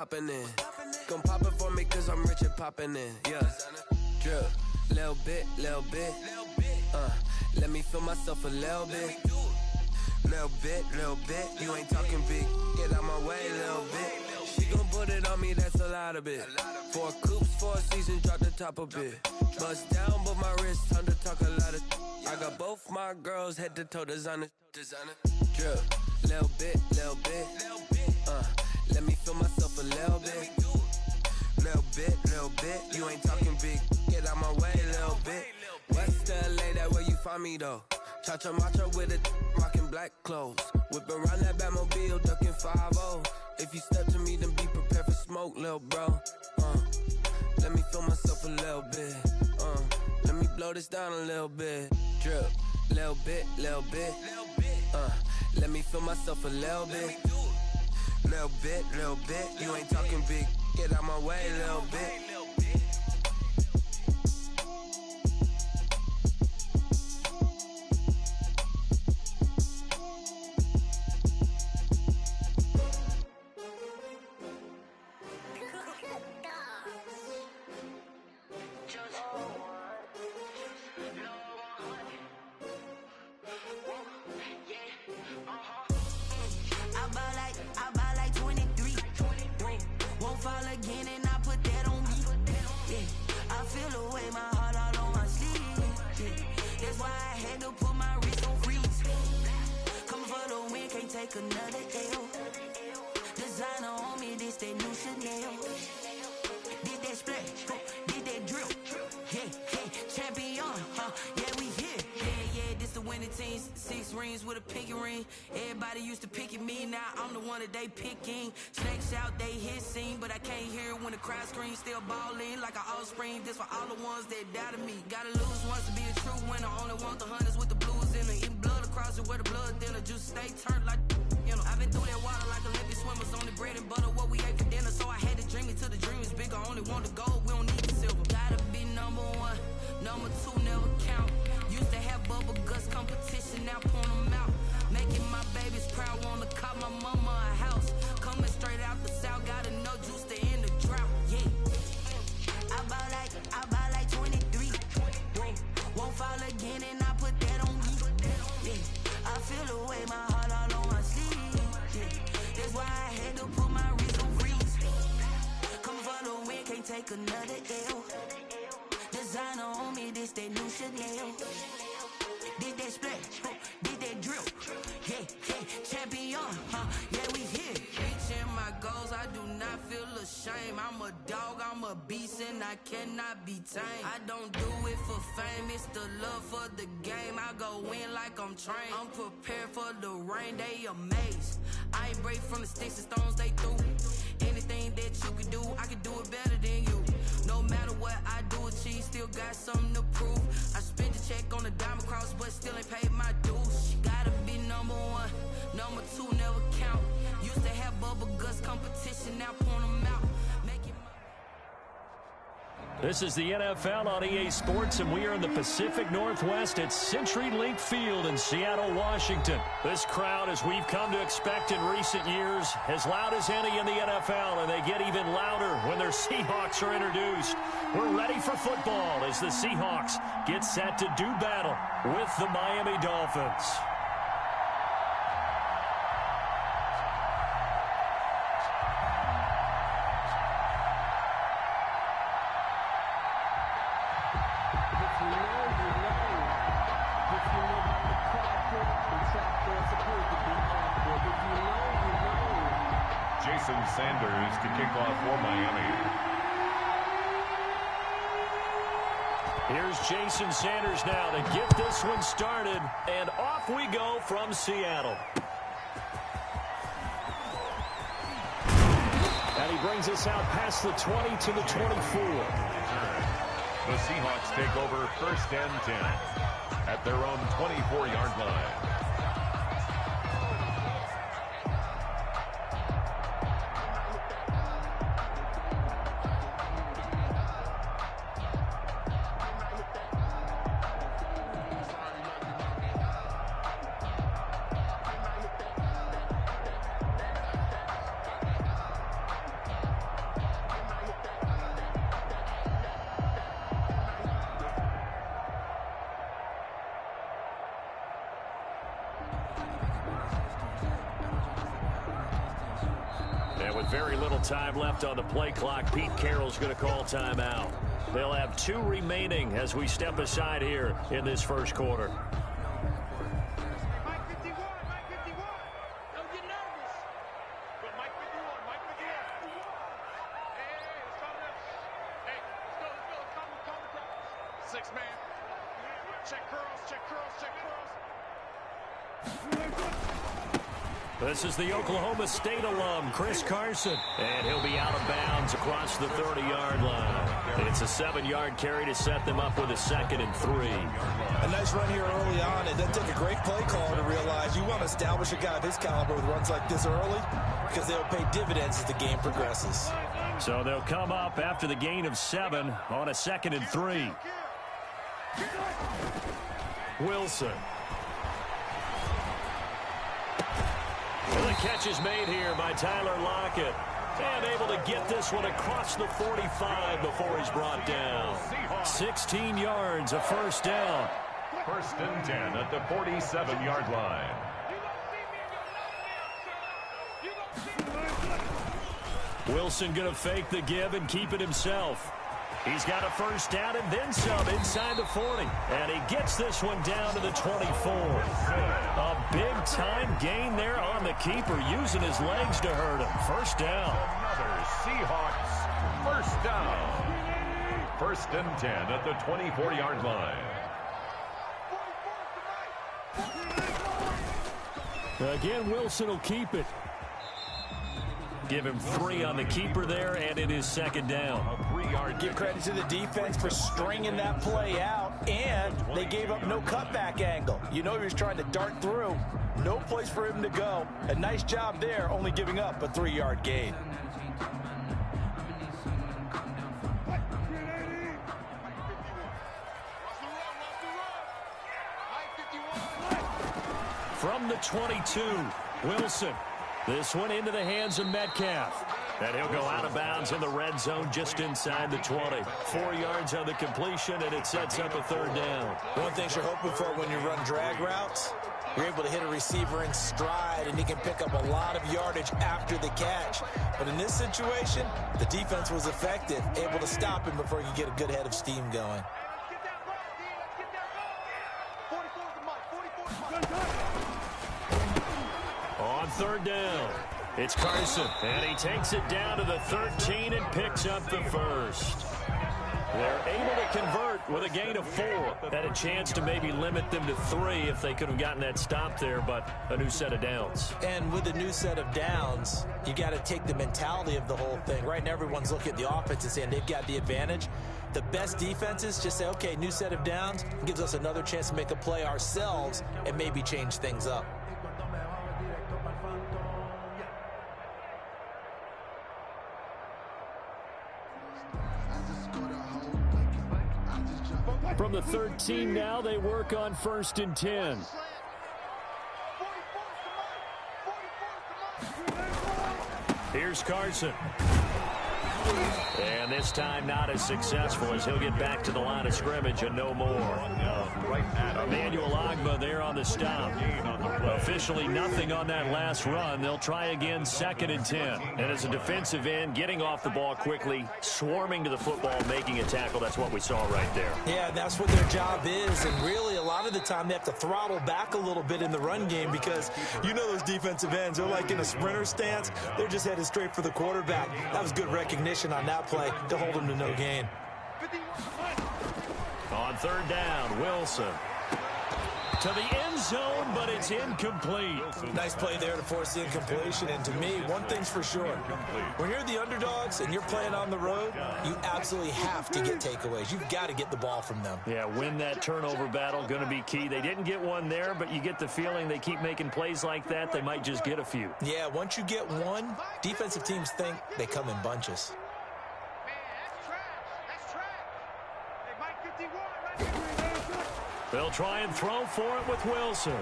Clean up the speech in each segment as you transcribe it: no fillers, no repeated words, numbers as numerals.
Poppin' in. Gon' pop it for me cause I'm rich and poppin' in. Yeah. Drip. Little bit. Let me feel myself a little bit. Little bit. You ain't talking big. Get out my way, little bit. She gon' put it on me, that's a lot of it. 4 coops, 4 seasons, drop the top a bit. Bust down, but my wrist, time to talk a lot of. I got both my girls, head to toe designer. Drip. Little bit. Let me feel myself a little bit. Little bit. You ain't talking big. Get out my way, little bit. West LA, that where you find me though. Cha-cha matcha with it, rocking black clothes. Whip around that Batmobile, ducking 5-0. If you step to me, then be prepared for smoke, little bro. Let me feel myself a little bit. Let me blow this down a little bit. Drip, little bit. Let me feel myself a little bit. Little bit. You ain't talking big. Get out my way, little bit. Another L. Designer on me, this that new Chanel. Did that splash, did that drill. Yeah, champion, yeah, we here. Yeah, this the winning team. 6 rings with a pinky ring. Everybody used to pick at me, now I'm the one that they picking. Snakes out, they hissing, but I can't hear when the crowd screams. Still balling like an offspring. This for all the ones that doubted me. Gotta lose once to be a true winner. Only want the hunters with the blues in it. Eating blood across it where the blood thinner. Juice stay turned like. I've been through that water like Olympic swimmers. Only bread and butter, what we ate for dinner. So I had to dream it till the dream is bigger. Only want the gold, we don't need the silver. Gotta be number 1, number 2 never count. Used to have bubble guts competition, now point them out. Making my babies proud, wanna cop my mama a house. Coming straight out the south, gotta know juice to end the drought. Yeah, I buy like 23. Won't fall again and I put that on me. Yeah, I feel the way my heart all on my sleeve. That's why I had to put my wrist on freeze. Coming for the win, can't take another L. Designer on me, this that new Chanel. Did that splash, did that drill. Yeah, champion, yeah, we here. Reaching my goals, I do not feel ashamed. I'm a dog, I'm a beast, and I cannot be tamed. I don't do it for fame, it's the love for the game. I go in like I'm trained. I'm prepared for the rain, they amazed. I ain't break from the sticks and stones they threw. Anything that you can do, I can do it better than you. No matter what I do, achieve, still got something to prove. I spent the check on the diamond cross, but still ain't paid my dues. Gotta be number 1, number 2 never count. Used to have bubble guts competition, now point them out. This is the NFL on EA Sports, and we are in the Pacific Northwest at CenturyLink Field in Seattle, Washington. This crowd, as we've come to expect in recent years, as loud as any in the NFL, and they get even louder when their Seahawks are introduced. We're ready for football as the Seahawks get set to do battle with the Miami Dolphins. Sanders to kick off for Miami. Here's Jason Sanders now to get this one started, and off we go from Seattle. And he brings us out past the 20 to the 24. The Seahawks take over 1st and 10 at their own 24-yard line. very little time left on the play clock. Pete Carroll's going to call timeout. They'll have 2 remaining as we step aside here in this first quarter. This is the Oklahoma State alum, Chris Carson, and he'll be out of bounds across the 30-yard line. It's a 7-yard carry to set them up with a 2nd and 3. A nice run here early on. It doesn't take a great play caller to realize you want to establish a guy of his caliber with runs like this early because they'll pay dividends as the game progresses. So they'll come up after the gain of 7 on a 2nd and 3. Wilson. Well, the catch is made here by Tyler Lockett. And able to get this one across the 45 before he's brought down. 16 yards, a first down. 1st and 10 at the 47-yard line. Wilson going to fake the give and keep it himself. He's got a first down and then some inside the 40. And he gets this one down to the 24. A big-time gain there on the keeper, using his legs to hurt him. First down. Another Seahawks first down. 1st and 10 at the 24-yard line. Again, Wilson will keep it. Give him 3 on the keeper there, and it is 2nd down. Give credit to the defense for stringing that play out, and they gave up no cutback angle. You know he was trying to dart through. No place for him to go. A nice job there, only giving up a 3-yard gain. From the 22, Wilson. This one into the hands of Metcalf. And he'll go out of bounds in the red zone just inside the 20. 4 yards on the completion, and it sets up a 3rd down. One thing you're hoping for when you run drag routes, you're able to hit a receiver in stride, and he can pick up a lot of yardage after the catch. But in this situation, the defense was effective, able to stop him before he could get a good head of steam going. On 3rd down, it's Carson, and he takes it down to the 13 and picks up the first. They're able to convert with a gain of 4. Had a chance to maybe limit them to 3 if they could have gotten that stop there, but a new set of downs. And with a new set of downs, you got to take the mentality of the whole thing. Right now, everyone's looking at the offense and saying they've got the advantage. The best defenses just say, okay, new set of downs, gives us another chance to make a play ourselves and maybe change things up. From the 13 now, they work on 1st and 10. Here's Carson. And this time not as successful as he'll get back to the line of scrimmage and no more. Emmanuel Ogbah there on the stop. Officially nothing on that last run. They'll try again 2nd and 10. And as a defensive end, getting off the ball quickly, swarming to the football, making a tackle. That's what we saw right there. Yeah, that's what their job is. And really, a lot of the time, they have to throttle back a little bit in the run game because you know those defensive ends, they're like in a sprinter stance. They're just headed straight for the quarterback. That was good recognition on that play to hold him to no gain. On 3rd down, Wilson. To the end zone, but it's incomplete. Nice play there to force the incompletion. And to me, one thing's for sure. When you're the underdogs and you're playing on the road, you absolutely have to get takeaways. You've got to get the ball from them. Yeah, win that turnover battle, going to be key. They didn't get one there, but you get the feeling they keep making plays like that, they might just get a few. Yeah, once you get one, defensive teams think they come in bunches. They'll try and throw for it with Wilson.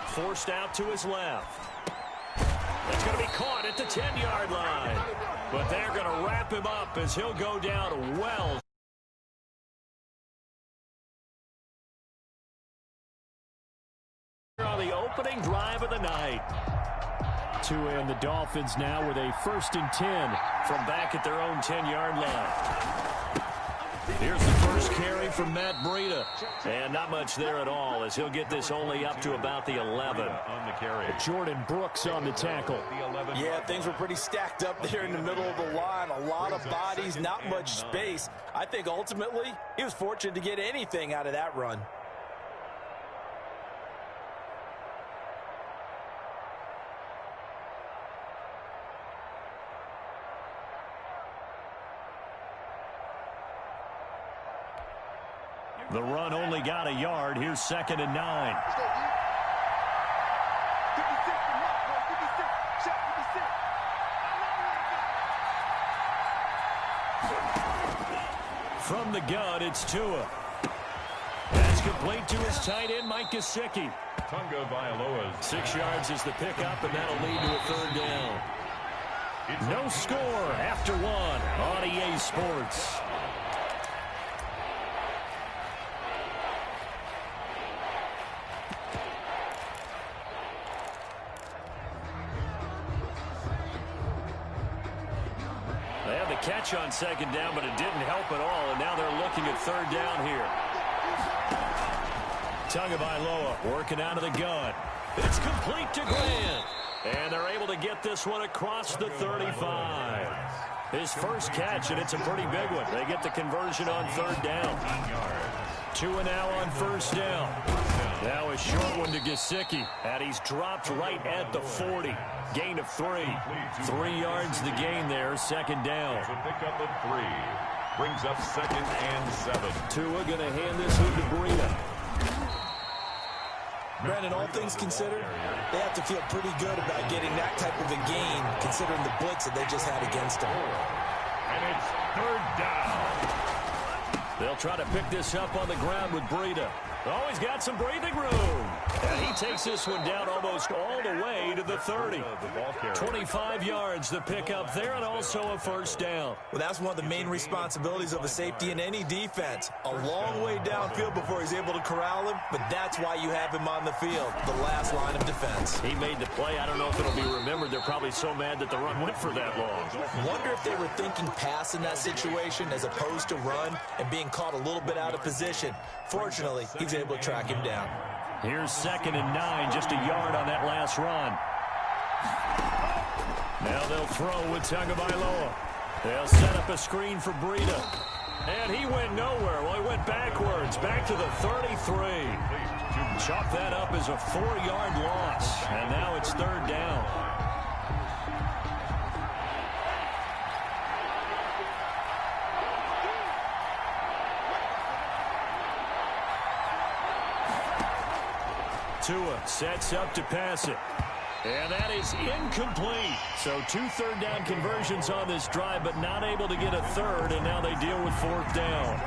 Forced out to his left. It's going to be caught at the 10-yard line. But they're going to wrap him up as he'll go down well. On the opening drive of the night. Tua and the Dolphins now with a 1st and 10 from back at their own 10-yard line. Here's the first carry from Matt Breida. And not much there at all, as he'll get this only up to about the 11. On the carry. Jordan Brooks on the tackle. Yeah, things were pretty stacked up there in the middle of the line. A lot of bodies, not much space. I think ultimately he was fortunate to get anything out of that run. The run only got a yard. Here's 2nd and 9. From the gun, it's Tua. That's complete to his tight end, Mike Gesicki. Tunga Bailoa's 6 yards is the pickup, and that'll lead to a 3rd down. No score after 1 on EA Sports. They had the catch on 2nd down, but it didn't help at all, and now they're looking at 3rd down here. Tagovailoa working out of the gun. It's complete to Grant. And they're able to get this one across the 35. His first catch, and it's a pretty big one. They get the conversion on 3rd down. Tua now on 1st down. Now a short one to Gesicki, and he's dropped right at the 40. Gain of 3. 3 yards the gain there, 2nd down. So pick up of 3. Brings up 2nd and 7. Tua going to hand this one to Breida. Brandon, all things considered, they have to feel pretty good about getting that type of a gain, considering the blitz that they just had against them. And it's 3rd down. They'll try to pick this up on the ground with Breida. Oh, he's got some breathing room. And he takes this one down almost all the way to the 30. 25 yards the pickup there, and also a 1st down. Well, that's one of the main responsibilities of a safety in any defense. A long way downfield before he's able to corral him, but that's why you have him on the field, the last line of defense. He made the play. I don't know if it'll be remembered. They're probably so mad that the run went for that long. Wonder if they were thinking pass in that situation as opposed to run and being caught a little bit out of position. Fortunately, he was able to track him down. Here's 2nd and 9, just a yard on that last run. Now they'll throw with Tagovailoa. They'll set up a screen for Breida. And he went nowhere. Well, he went backwards, back to the 33. Chalk that up as a 4-yard loss. And now it's 3rd down. Tua sets up to pass it. And that is incomplete. So 2 3rd down conversions on this drive, but not able to get a 3rd, and now they deal with 4th down.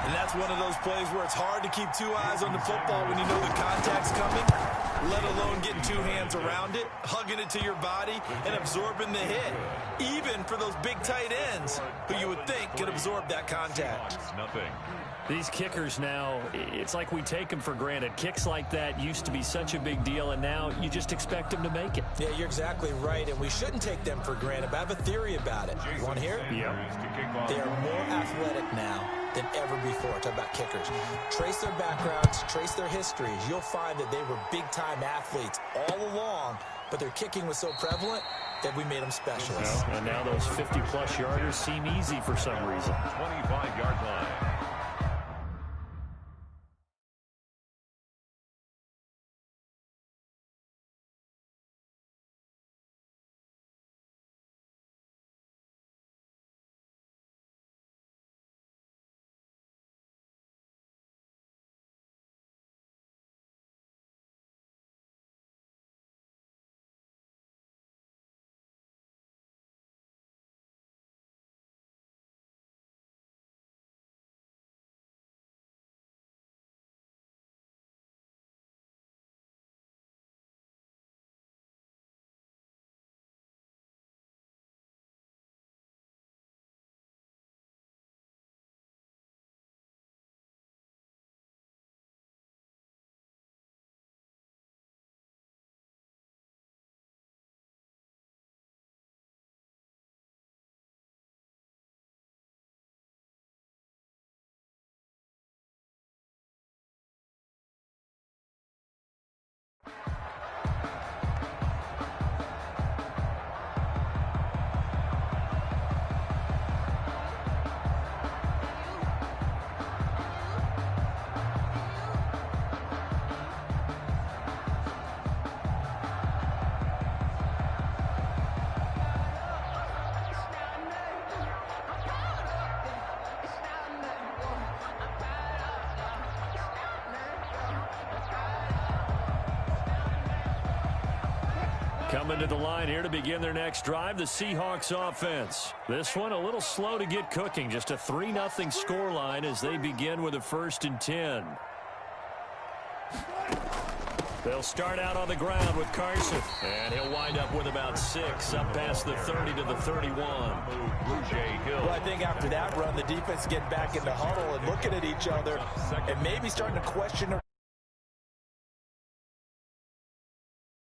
And that's one of those plays where it's hard to keep 2 eyes on the football when you know the contact's coming, let alone getting 2 hands around it, hugging it to your body, and absorbing the hit. Even for those big tight ends, who you would think could absorb that contact. Nothing. These kickers now, it's like we take them for granted. Kicks like that used to be such a big deal, and now you just expect them to make it. Yeah, you're exactly right, and we shouldn't take them for granted, but I have a theory about it. You want to hear it? Yeah. They are more athletic now than ever before. Talk about kickers. Trace their backgrounds, trace their histories. You'll find that they were big-time athletes all along, but their kicking was so prevalent that we made them specialists. And now those 50-plus yarders seem easy for some reason. 25-yard line. Coming to the line here to begin their next drive, the Seahawks offense. This one a little slow to get cooking. Just a 3-0 scoreline as they begin with a 1st and 10. They'll start out on the ground with Carson. And he'll wind up with about 6, up past the 30 to the 31. Well, I think after that run, the defense getting back in the huddle and looking at each other and maybe starting to question